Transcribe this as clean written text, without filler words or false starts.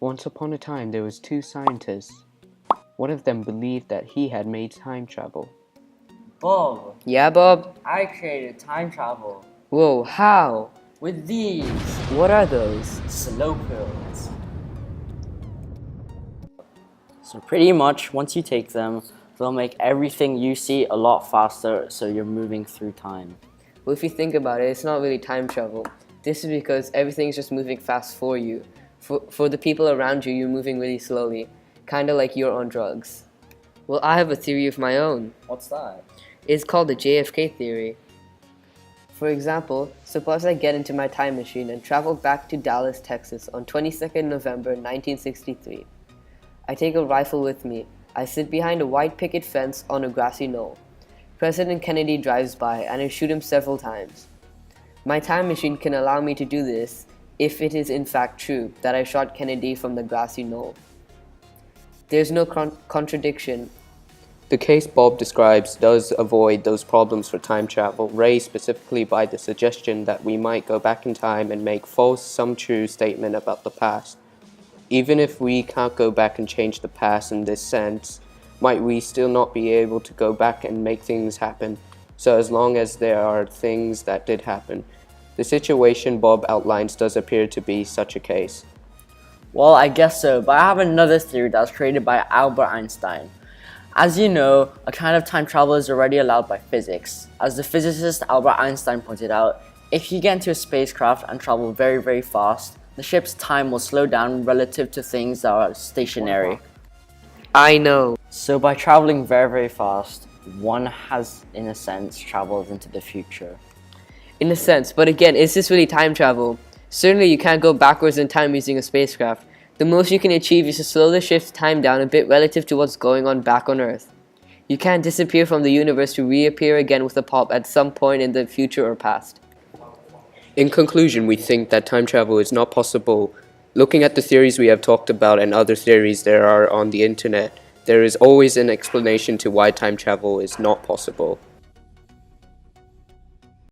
Once upon a time, there was two scientists. One of them believed that he had made time travel. Bob, Yeah, Bob? I created time travel Whoa, how? with these What are those? slow pills. So pretty much once you take them, they'll make everything you see a lot faster, so you're moving through time. Well, if you think about it, it's not really time travel. This is because everything's just moving fast for you. For the people around you, you're moving really slowly, kind of like you're on drugs. Well, I have a theory of my own. What's that? It's called the JFK theory. For example, suppose I get into my time machine and travel back to Dallas, Texas on 22nd November 1963. I take a rifle with me. I sit behind a white picket fence on a grassy knoll. President Kennedy drives by and I shoot him several times. My time machine can allow me to do this if it is in fact true that I shot Kennedy from the grassy knoll. There's no contradiction. The case Bob describes does avoid those problems for time travel, raised specifically by the suggestion that we might go back in time and make false, some true statement about the past. Even if we can't go back and change the past in this sense, might we still not be able to go back and make things happen? So as long as there are things that did happen. The situation Bob outlines does appear to be such a case. Well, I guess so, but I have another theory that was created by Albert Einstein. As you know, a kind of time travel is already allowed by physics. As the physicist Albert Einstein pointed out, if you get into a spacecraft and travel very, very fast, the ship's time will slow down relative to things that are stationary. I know. So by traveling very, very fast, one has, in a sense, traveled into the future. In a sense, but again, is this really time travel? Certainly you can't go backwards in time using a spacecraft. The most you can achieve is to slowly shift time down a bit relative to what's going on back on Earth. You can't disappear from the universe to reappear again with a pop at some point in the future or past. In conclusion, we think that time travel is not possible. Looking at the theories we have talked about and other theories there are on the internet, there is always an explanation to why time travel is not possible.